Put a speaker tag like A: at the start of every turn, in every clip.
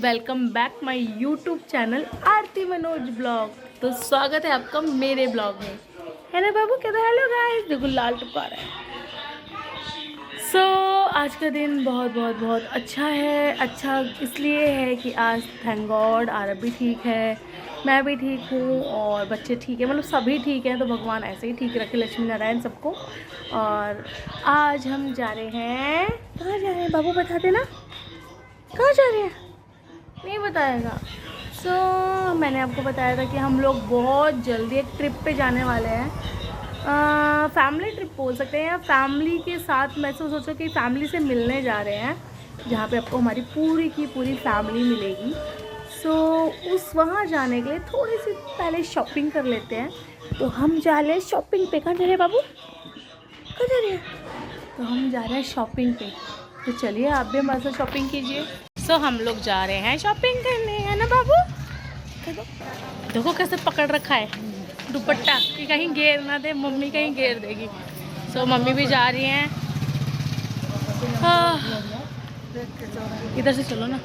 A: Welcome back my YouTube channel Aarti Manoj blog. तो स्वागत है आपका मेरे ब्लॉग में, है ना बाबू? कहते हेलो गाइस, देखो लाल टपका रहा है। सो आज का दिन बहुत बहुत बहुत अच्छा है। अच्छा इसलिए है कि आज थैंक गॉड आरब भी ठीक है, मैं भी ठीक हूँ और बच्चे ठीक है, मतलब सभी ठीक हैं। तो भगवान ऐसे ही ठीक रखे, लक्ष्मी नारायण सबको। और आज हम जा रहे हैं, कहाँ जा रहे हैं बाबू बता देना, कहाँ जा रहे हैं? नहीं बताएगा। मैंने आपको बताया था कि हम लोग बहुत जल्दी एक ट्रिप पे जाने वाले हैं। फैमिली ट्रिप बोल सकते हैं, या फैमिली के साथ मैं तो सोचो कि फैमिली से मिलने जा रहे हैं, जहाँ पे आपको हमारी पूरी की पूरी फैमिली मिलेगी। उस वहाँ जाने के लिए थोड़ी सी पहले शॉपिंग कर लेते हैं। तो हम जा रहे हैं शॉपिंग पे। कहाँ जा रहे हैं बाबू, कहाँ जा रहे हैं? तो हम जा रहे हैं शॉपिंग पे। तो चलिए आप भी हमारे साथ शॉपिंग कीजिए। हम लोग जा रहे हैं शॉपिंग करने, है ना बाबू? देखो कैसे पकड़ रखा है दुपट्टा कि कहीं घेर ना दे, मम्मी कहीं घेर देगी। मम्मी भी जा रही हैं। इधर से चलो ना।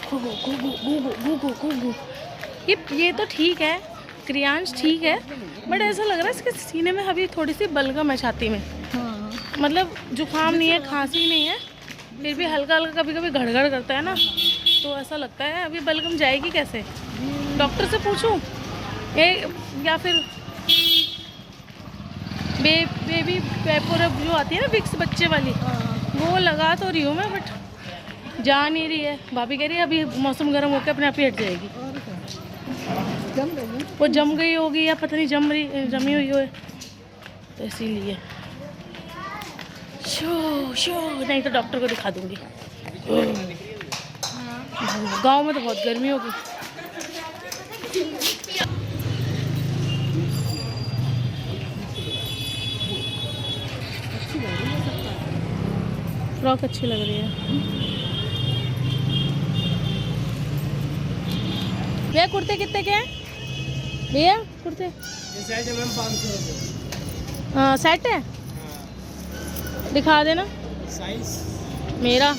A: घूघू ये तो ठीक है, क्रियांश ठीक है, बट ऐसा लग रहा है इसके सीने में अभी थोड़ी सी बलगम है, छाती में। मतलब जुकाम नहीं है, खांसी नहीं है, फिर भी हल्का हल्का कभी कभी गड़गड़ करता है ना, तो ऐसा लगता है अभी बलगम जाएगी कैसे। डॉक्टर से पूछूं या फिर बेबी वेपोर जो आती है ना विक्स बच्चे वाली, वो लगा तो रही हूँ मैं, बट जा नहीं रही है। भाभी कह रही है अभी मौसम गर्म होकर अपने आप ही हट जाएगी। वो जम गई होगी या पता नहीं जमी हुई हो, तो इसीलिए शो नहीं तो डॉक्टर को दिखा दूंगी। गांव में तो बहुत गर्मी होगी। फ्रॉक अच्छी लग रही है। भैया कुर्ते कितने के हैं भैया? कुर्ते सेट है मैम, 500 रुपये। हाँ सेट है, दिखा देना साइज मेरा।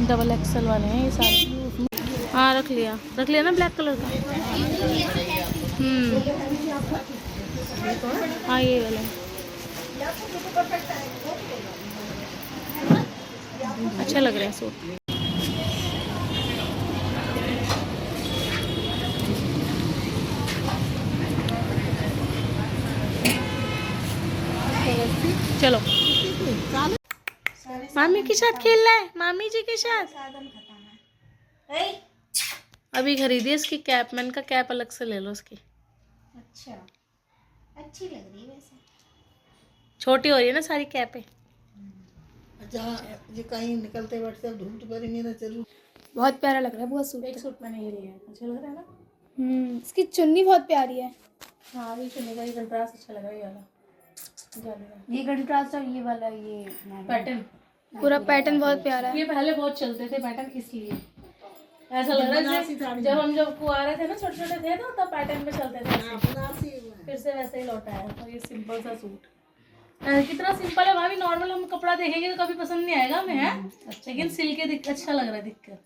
A: डबल एक्सल वाले हैं ये सारे। हाँ रख लिया ना ब्लैक कलर का। हाँ ये वाला अच्छा लग रहा है सूट। चलो मामी के साथ खेल रहा है, मामी जी के साथ। अभी खरीदी है इसकी कैप, मैंने का कैप अलग से ले लो उसकी। अच्छा अच्छी लग रही है वैसे, छोटी हो रही है ना सारी कैपें।
B: अच्छा कहीं निकलते बैठते धूप तो पड़ेंगे ना, चलो।
C: बहुत प्यारा लग रहा है, बहुत सूट।
A: एक सूट मैंने ये लिया है, अच्छा लग रहा है ना।
C: इसकी चुन्नी बहुत प्यारी है।
A: हाँ ये चुन्नी का ये कंट्रास्ट अच्छा लग रहा है, ये वाला
C: ये कंट्रास्ट और ये वाला, ये
A: पैटर्न,
C: पूरा पैटर्न बहुत प्यारा है।
A: ये पहले बहुत चलते थे पैटर्न, इसलिए ऐसा लग रहा है जब हम कुआरे थे ना, छोटे छोटे थे ना, तब पैटर्न में चलते थे। फिर से वैसे ही लौटा है। और ये सिंपल सा सूट कितना सिंपल है भाभी, नॉर्मल हम कपड़ा देखेंगे तो कभी पसंद नहीं आएगा हमें, है अच्छा, लेकिन सिल के अच्छा लग रहा है दिख कर।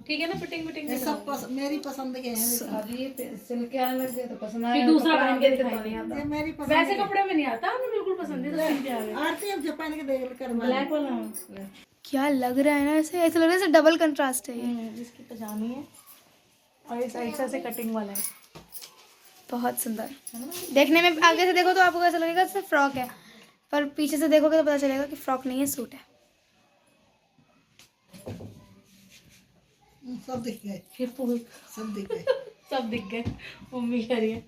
A: ठीक है ना, फिटिंग
B: सब मेरी पसंद के हैं।
C: अभी सिल के आने लग गए तो पसंद आया,
A: फिर दूसरा पहन के दिखाई नहीं आता।
B: ये मेरी पसंद
A: वैसे कपड़े में नहीं आता, हमें बिल्कुल पसंद है तो सिल के आ गए।
B: आरती अब जापान के देख कर
A: ब्लैक वाला
C: क्या लग रहा है ना, ऐसा लग रहा है डबल कंट्रास्ट है ये।
A: जिसकी पजामी है और ये साइड से कटिंग वाला है,
C: बहुत सुंदर। देखने में आगे से देखो तो आपको ऐसा लगेगा जैसे फ्रॉक है, पर पीछे से देखोगे तो पता चलेगा कि फ्रॉक नहीं है, सूट है।
B: सब दिख गए, सब दिख गए।
A: सब दिख गए। मम्मी कह रही है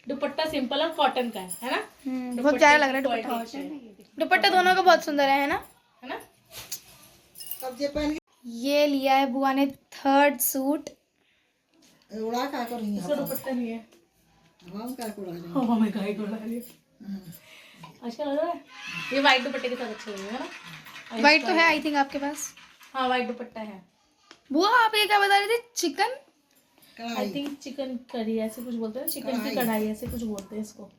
A: दुपट्टा सिंपल और कॉटन का है ना।
C: बहुत प्यारा लग रहा है दुपट्टा। दुपट्टा दोनों का बहुत सुंदर है ना,
A: है ना।
B: सब जापान
C: ये लिया है बुआ ने थर्ड सूट।
B: उड़ा का कर रही है,
A: दुपट्टा नहीं है,
B: हम का उड़ा रही है।
A: हाँ मैं गाय को रही है। अच्छा लग रहा है ये वाइट दुपट्टे के साथ, अच्छा लगेगा ना।
C: वाइट तो है आई थिंक आपके पास।
A: हाँ वाइट दुपट्टा है।
C: बुआ आप ये क्या बता रहे थे? Chicken
A: I think chicken curry ऐसे कुछ बोलते हैं, चिकन की कढ़ाई ऐसे कुछ बोलते हैं इसको।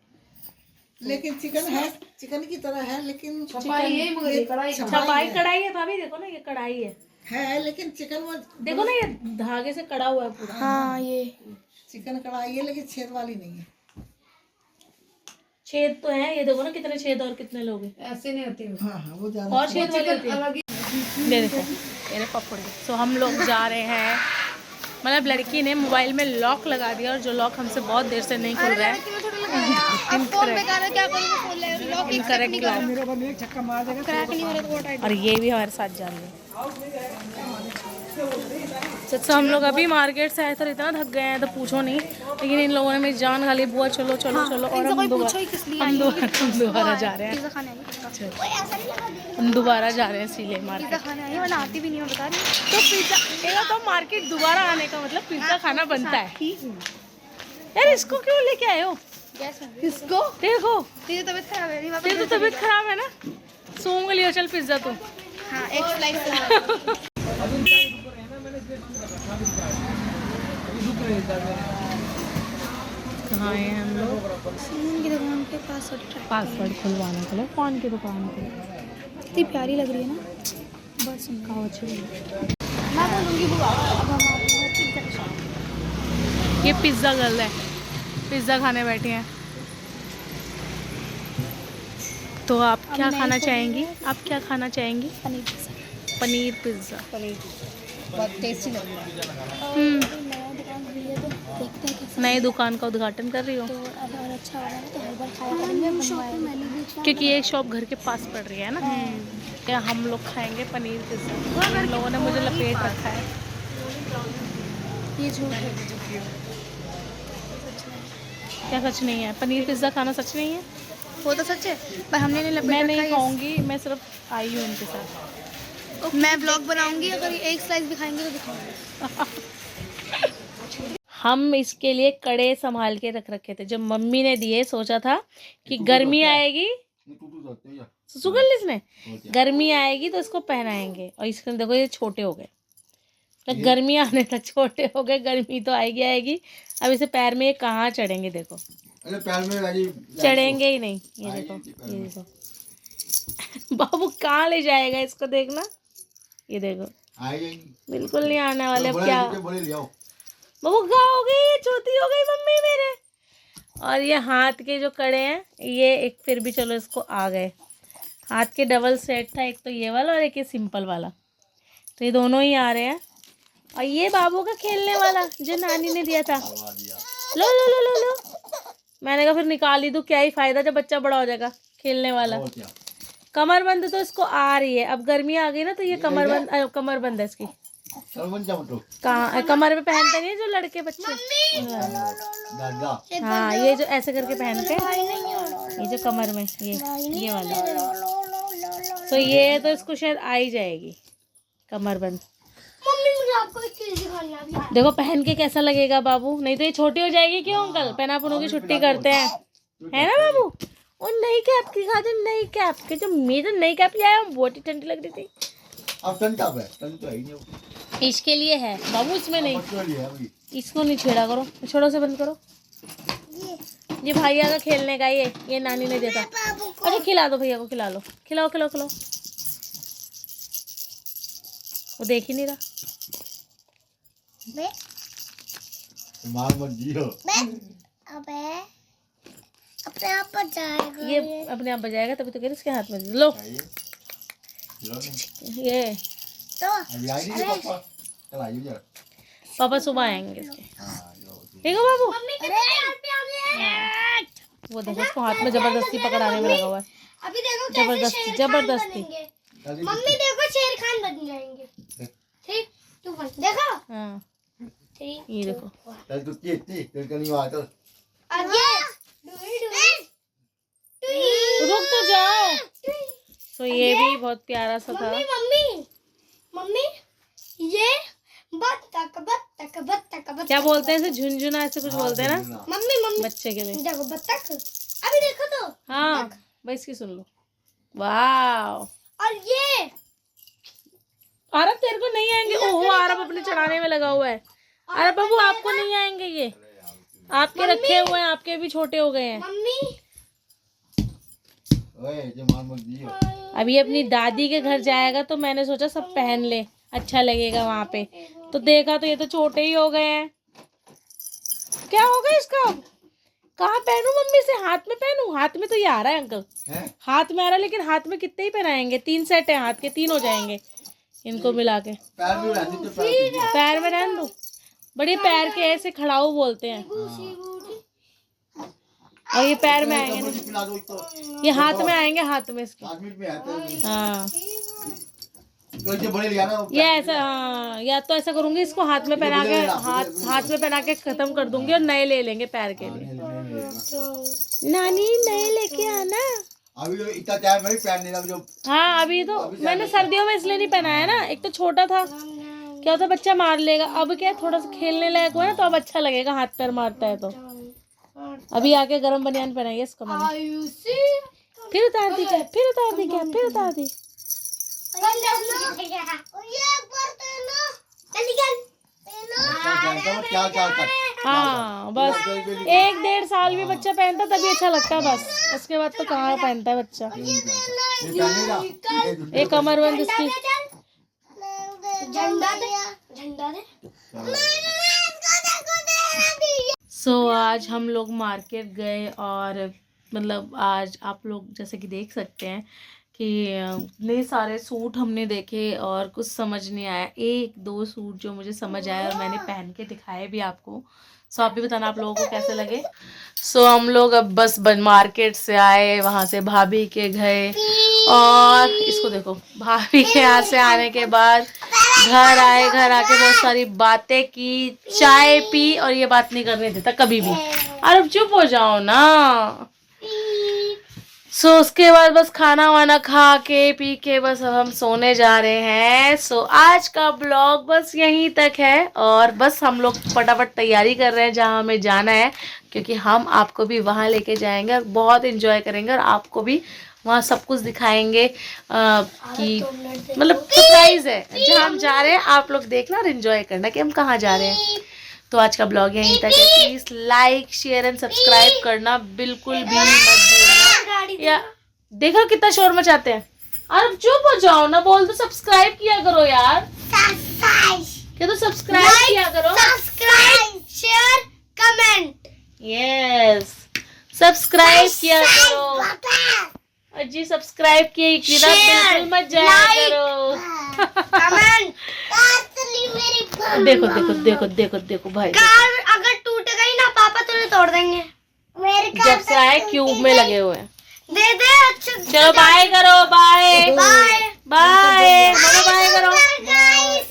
B: लेकिन चिकन है, चिकन की तरह है, लेकिन
A: छपाई कढ़ाई है भाभी, देखो ना ये कढ़ाई
B: है लेकिन चिकन में
A: देखो ना ये धागे से कड़ा हुआ है पूरा।
C: हाँ ये
B: चिकन कढ़ाई है लेकिन छेद वाली नहीं है।
A: छेद तो है, ये देखो ना कितने छेद और कितने लोग हैं।
D: ऐसे नहीं होती वो।
B: हाँ हाँ वो ज्यादा
A: और छेद वाली होती है। ये देखो मेरे पपड़े। तो हम लोग जा रहे हैं, मतलब लड़की ने मोबाइल में लॉक लगा दिया और जो लॉक हमसे बहुत देर से नहीं खुल रहा है।
C: अब फोन बेकार है, क्या करूँ, खोल ले लॉक ही
A: इनकरेक्ट
C: नहीं
A: लॉक।
B: मेरे बंदे एक छक्का मार देगा।
C: क्रैक नहीं हो रहा तो वो टाइट।
A: और ये भी हमारे साथ जा रही है। तो हम लोग अभी मार्केट से आए थे, इतना थक गए हैं तो पूछो नहीं, लेकिन इन लोगों ने मेरी जान खाली, बुआ चलो चलो चलो, और हम दोबारा जा रहे हैं।
C: पिज़्ज़ा खाने आई
A: हम दोबारा जा रहे हैं इसीलिए मार्केट।
C: पिज़्ज़ा खाने आई, वरना आती भी नहीं, मैं बता रही हूँ।
A: तो पिज़्ज़ा तो मार्केट दोबारा आने का मतलब पिज़्ज़ा खाना बनता है यार। इसको क्यों लेके आए हो?
C: गैस में
A: किसको? देखो
C: तेरी तबीयत खराब है, नहीं वापस।
A: तेरी तो तबीयत खराब है ना, सोम के लिए चल पिज़्ज़ा तू।
C: हाँ एक स्लाइस
A: कहाँ हैं हम लोग?
C: की दुकान के पास
A: पासवर्ड खुलवाने के लिए कौन की दुकान पे?
C: इतनी प्यारी लग रही है ना, बस मैं बोलूँगी बुआ। अब हम आते हैं पिज़्ज़ा की शॉप।
A: ये पिज़्ज़ा गर्ल है, पिज़्ज़ा खाने बैठे हैं। तो आप क्या खाना चाहेंगी? आप क्या खाना चाहेंगी?
C: पनीर पिज़्ज़ा।
A: पनीर पिज़्ज़ा।
D: बहुत टेस्टी लग रहा है।
C: नया दुकान खुली है तो देखते हैं कैसा।
A: नई दुकान का उद्घाटन कर रही हो?
C: तो अगर अच्छा होगा ना तो हर बार खाया करेंगे, बनवाएंगे।
A: क्योंकि ये शॉप घर के पास पड़ रही है ना। क्या हम लोग खाएंगे पनीर पिज़्ज़ा? इन लोगों ने मुझे लपेट रखा है।
C: ये झूठ है।
A: क्या सच नहीं है? पनीर पिज़्ज़ा खाना सच नहीं है?
C: वो तो सच है, पर हमने नहीं लपेट
A: मैं
C: रखा
A: नहीं
C: है।
A: खाऊंगी, मैं सिर्फ आई हूँ इनके साथ।
C: मैं ब्लॉग बनाऊंगी, अगर ये एक स्लाइस भी खाएंगे तो दिखाऊंगी।
A: हम इसके लिए कड़े संभाल के रख रखे थे, जब मम्मी ने दिए सोचा था कि गर्मी आएगी, सुगल इसने गर्मी आएगी तो इसको पहनाएंगे, और इसके देखो ये छोटे हो गए, तो गर्मी आने तक छोटे हो गए, गर्मी तो आएगी आएगी। अब इसे पैर में ये कहाँ चढ़ेंगे? देखो
E: अरे पैर में
A: चढ़ेंगे ही नहीं। ये देखो, ये देखो बाबू कहाँ ले जाएगा इसको, देखना ये देखो, बिल्कुल नहीं आने वाले। अब क्या बाबू कहाँ हो गई, ये छोटी हो गई मम्मी मेरे। और ये हाथ के जो कड़े हैं, ये एक फिर भी चलो इसको आ गए। हाथ के डबल सेट था, एक तो ये वाला और एक ये सिंपल वाला, तो ये दोनों ही आ रहे हैं। और ये बाबू का खेलने वाला जो नानी ने दिया था, लो लो लो लो लो, मैंने कहा फिर निकाल ही दूँ, क्या ही फायदा जब बच्चा बड़ा हो जाएगा। खेलने वाला कमरबंद तो इसको आ रही है, अब गर्मी आ गई ना तो ये कमरबंद है इसकी। कहाँ कमर में पहनते नहीं है जो लड़के बच्चे? हाँ ये जो ऐसे करके पहनते हैं, ये जो कमर में ये वाला, तो ये तो इसको शायद आ ही जाएगी कमरबंद।
C: आपको एक चीज दिखानी है।
A: देखो पहन के कैसा लगेगा बाबू, नहीं तो ये छोटी हो जाएगी। क्यों अंकल पहनापुनों की छुट्टी करते हैं, है ना बाबू? और नई कैप की खा, नई कैप के जो मेरे नई कैप लिया है बहुत ही ठंडी लग रही थी।
E: अब ठंड कब है? ठंड तो है ही नहीं।
A: इसके लिए है बाबू, इसमें नहीं। इसको नहीं छेड़ा करो, छोड़ो से बंद करो। ये भैया का खेलने का, ये नानी ने दिया था। अच्छा खिला दो भैया को, खिला लो, खिलाओ खिलाओ खिलाओ। वो देख ही नहीं रहा।
E: मार मत जियो।
C: अबे अपने आप पर जाएगा,
A: ये अपने आप बजाएगा तभी तो कह रही इसके हाथ में लो। ये
C: तो
E: अभी आई नहीं पापा, चल आइए जरा।
A: पापा सुबह आएंगे इसके। देखो बाबू, वो देखो उसको हाथ में जबरदस्ती पकड़ाने में लगा हुआ है।
C: अभी देखो
A: जबरदस्ती जबरदस्ती।
C: मम्मी देखो शेर खान बन जाएंगे। ठीक तू बन देखो।
A: हाँ
C: ठीक
A: ये देखो,
E: चल तू तेरे का नहीं आ चल।
C: और ये
A: रुक तो जाओ। तो ये भी बहुत प्यारा सा था।
C: मम्मी मम्मी ये बत्तख बत्तख बत्तख बत्तख
A: क्या बोलते हैं इसे? झुनझुना ऐसे कुछ बोलते हैं ना
C: मम्मी मम्मी
A: बच्चे के लिए।
C: देखो बत्तख, अभी देखो तो।
A: हाँ भाई इसकी सुन लो। वाह,
C: और ये
A: आरब तेरे को नहीं आएंगे। ओहो आरब अपने चढ़ाने में लगा हुआ है। अरब बाबू आपको नहीं आएंगे, ये आपके रखे हुए हैं, आपके भी छोटे हो गए हैं।
C: मम्मी
E: ओए जो मान मत दियो।
A: अभी अपनी दादी के घर जाएगा तो मैंने सोचा सब पहन ले, अच्छा लगेगा वहां पे। तो देखा तो ये तो छोटे ही हो गए हैं। क्या होगा इसका? कहाँ पहनूं मम्मी से? हाथ में पहनूं? हाथ में तो ये आ रहा है अंकल,
E: हैं?
A: हाथ में आ रहा है, लेकिन हाथ में कितने ही पहनाएंगे? 3 सेट है हाथ के, 3 हो जाएंगे इनको मिला के।
E: पैर भी रहती तो पैर भी।
A: पैर में रहने दो, बड़े पैर के ऐसे खड़ाऊ बोलते हैं। और ये पैर में आएंगे ना,
E: मुझे पिला दो तो।
A: ये हाथ में आएंगे, हाथ में इसके।
E: 5 मिनट में आते हैं।
A: हाँ
E: तो जो बड़े लिया ना वो
A: ये ऐसा, हाँ या तो ऐसा करूंगी, इसको हाथ में पहना के, हाथ में पहना के खत्म कर दूंगी और नए ले लेंगे पैर के लिए। नानी नए लेके आना।
E: अभी तो इतना टाइम नहीं पहनने का जो।
A: हाँ अभी तो मैंने सर्दियों में इसलिए नहीं पहनाया ना, एक तो छोटा था, क्या होता बच्चा मार लेगा। अब क्या थोड़ा सा खेलने लायक हुआ ना, तो अब अच्छा लगेगा, हाथ पैर मारता है तो। अभी आके गरम बनियान पहनाइए इसको मैंने। फिर उतार दी क्या? फिर उतार दी क्या? फिर उतार दी।
E: क्या क्या कर।
A: हाँ बस 1-1.5 साल भी बच्चा पहनता तभी अच्छा लगता है, बस उसके बाद तो कहाँ पहनता है बच्चा। एक कमरबंद इसकी। सो आज हम लोग मार्केट गए और मतलब आज आप लोग जैसे कि देख सकते हैं कि इतने सारे सूट हमने देखे और कुछ समझ नहीं आया। 1-2 सूट जो मुझे समझ आया और मैंने पहन के दिखाए भी आपको। सो आप भी बताना आप लोगों को कैसे लगे। सो हम लोग अब बस मार्केट से आए, वहाँ से भाभी के गए और इसको देखो, भाभी के यहाँ से आने के बाद घर आए, घर आके बहुत सारी बातें की, चाय पी और ये बात नहीं करने देता कभी भी। अरे अब चुप हो जाओ ना। सो उसके बाद बस खाना वाना खा के पी के बस अब हम सोने जा रहे हैं। सो आज का ब्लॉग बस यहीं तक है और बस हम लोग फटाफट तैयारी कर रहे हैं जहाँ हमें जाना है, क्योंकि हम आपको भी वहाँ लेके जाएंगे और बहुत एंजॉय करेंगे और आपको भी वहाँ सब कुछ दिखाएंगे कि मतलब सरप्राइज है जहाँ हम जा रहे हैं। आप लोग देखना और एंजॉय करना कि हम कहाँ जा रहे हैं। तो आज का ब्लॉग यहीं तक है। Please like share and subscribe करना बिल्कुल भी मत भूलना। या देखो कितना शोर मचाते हैं। अरे चुप हो जाओ ना, बोल तो सब्सक्राइब किया करो यार। क्या तो सब्सक्राइब किया करो,
C: subscribe share comment.
A: Yes subscribe किया करो जी। सब्सक्राइब किए बिना बिल्कुल मत जाया करो।
C: कमेंट।
A: देखो देखो देखो देखो देखो भाई,
C: कार अगर टूट गई ना पापा तुझे तोड़ देंगे। मेरे
A: जब से आए क्यूब में लगे हुए हैं।
C: दे दे अच्छा।
A: चलो बाय करो, बाय
C: बाय
A: बाय, बाय करो।
C: गाइस।